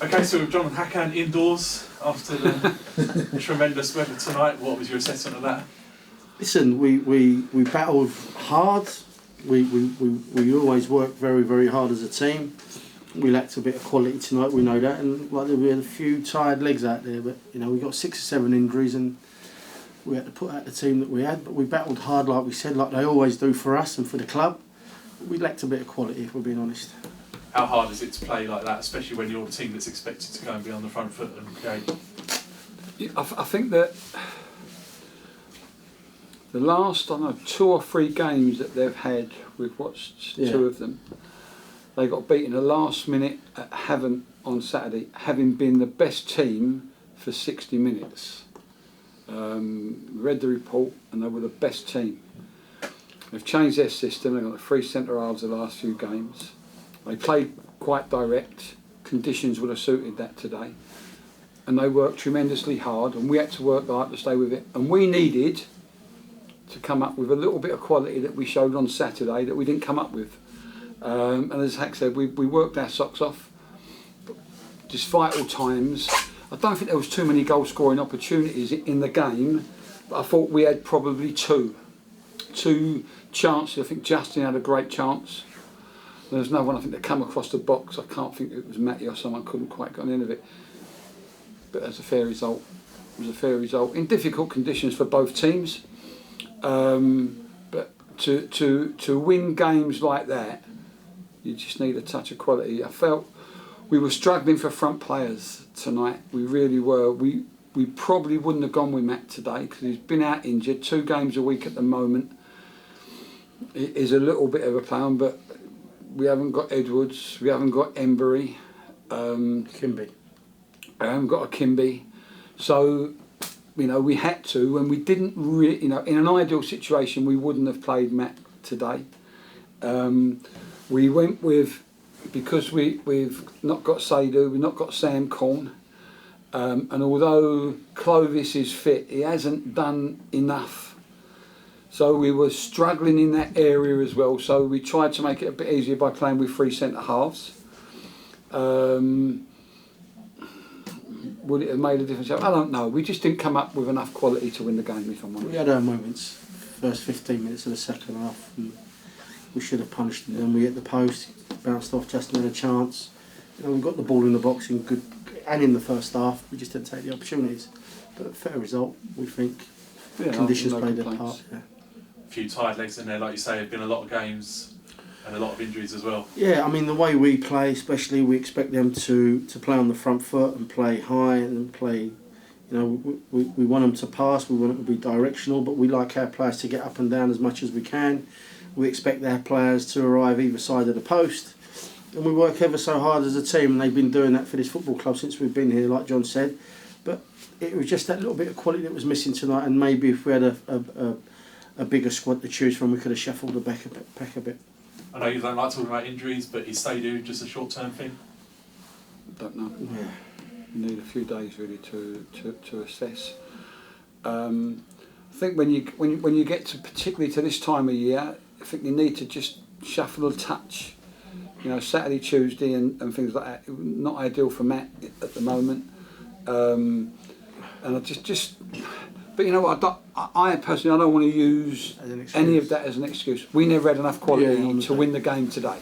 Okay, so we've John Hakan indoors after the tremendous weather tonight. What was your assessment of that? Listen, we battled hard. We always work very, very hard as a team. We lacked a bit of quality tonight, we know that, and like we had a few tired legs out there, but you know, we got 6 or 7 injuries and we had to put out the team that we had, but we battled hard like we said, like they always do for us and for the club. We lacked a bit of quality, if we're being honest. How hard is it to play like that, especially when you're a team that's expected to go and be on the front foot and create? Yeah, I think that the last, 2 or 3 games that they've had, we've watched 2 of them, they got beaten the last minute at Havant on Saturday, having been the best team for 60 minutes. Read the report and they were the best team. They've changed their system, they've got the 3 centre halves the last few games. They played quite direct, conditions would have suited that today. And they worked tremendously hard and we had to work hard to stay with it. And we needed to come up with a little bit of quality that we showed on Saturday that we didn't come up with. And as Hack said, we worked our socks off. But despite all times, I don't think there was too many goal scoring opportunities in the game, but I thought we had probably 2 chances. I think Justin had a great chance. There's no one I think that come across the box. I can't think it was Matty or someone couldn't quite get on the end of it. But that's a fair result. It was a fair result in difficult conditions for both teams. But to win games like that, you just need a touch of quality. I felt we were struggling for front players tonight. We really were. We probably wouldn't have gone with Matt today because he's been out injured. 2 games a week at the moment. It is a little bit of a plan, but we haven't got Edwards. We haven't got Embury. Kimby. I haven't got a Kimby. So, you know, we had to, and we didn't really, you know, in an ideal situation, we wouldn't have played Matt today. We went with, because we've not got Seydu, we've not got Sam Corn, and although Clovis is fit, he hasn't done enough. So we were struggling in that area as well, so we tried to make it a bit easier by playing with 3 centre halves. Would it have made a difference? I don't know. We just didn't come up with enough quality to win the game, if I'm honest. We had our moments, first 15 minutes of the second half, and we should have punished them. Then we hit the post, bounced off, Justin had a chance. You know, we got the ball in the box in good, and in the first half, we just didn't take the opportunities. But a fair result, we think. Yeah, Conditions no played their complaints. part. Yeah. A few tired legs in there, like you say, have been a lot of games and a lot of injuries as well. Yeah, I mean, the way we play, especially, we expect them to play on the front foot and play high and play, you know, we want them to pass, we want them to be directional, but we like our players to get up and down as much as we can. We expect our players to arrive either side of the post. And we work ever so hard as a team, and they've been doing that for this football club since we've been here, like John said. But it was just that little bit of quality that was missing tonight, and maybe if we had a bigger squad to choose from, we could have shuffled the pack a bit. I know you don't like talking about injuries, but is Seydu just a short-term thing? Don't know. Yeah. You need a few days really to assess. I think when you get to particularly to this time of year, I think you need to just shuffle a touch. You know, Saturday, Tuesday, and things like that. Not ideal for Matt at the moment. And I just. But you know what? I personally, I don't want to use any of that as an excuse. We never had enough quality to win the game today.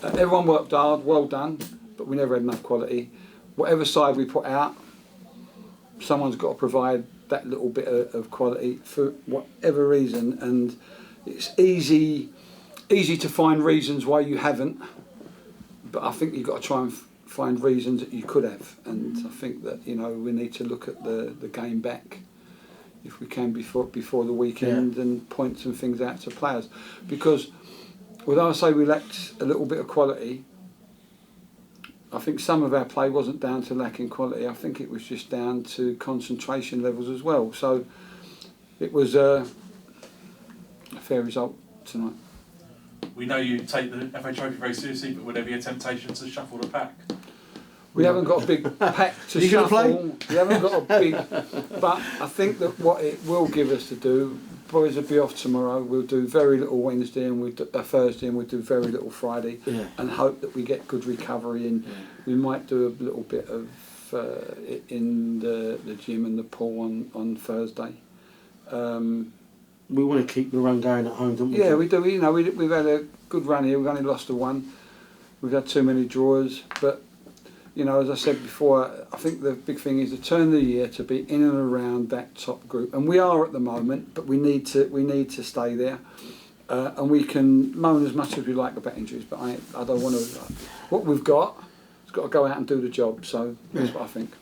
Everyone worked hard, well done, but we never had enough quality. Whatever side we put out, someone's got to provide that little bit of quality for whatever reason. And it's easy to find reasons why you haven't, but I think you've got to try and find reasons that you could have. And I think that, you know, we need to look at the game back, if we can, before the weekend, and point some things out to players. Because although I say we lacked a little bit of quality, I think some of our play wasn't down to lacking quality. I think it was just down to concentration levels as well. So it was a fair result tonight. We know you take the FA Trophy very seriously, but would there be a temptation to shuffle the pack? We haven't got a big pack to you shuffle. Play? We haven't got a big, but I think that what it will give us to do, boys will be off tomorrow. We'll do very little Wednesday and we'll do, Thursday, and we'll do very little Friday, and hope that we get good recovery. And we might do a little bit of in the gym and the pool on Thursday. We want to keep the run going at home, don't we? Yeah, we do. You know, we've had a good run here. We've only lost a one. We've had too many draws, but you know, as I said before, I think the big thing is to turn the year to be in and around that top group, and we are at the moment. But we need to stay there, and we can moan as much as we like about injuries, but I don't want to. What we've got, it's got to go out and do the job. So that's what I think.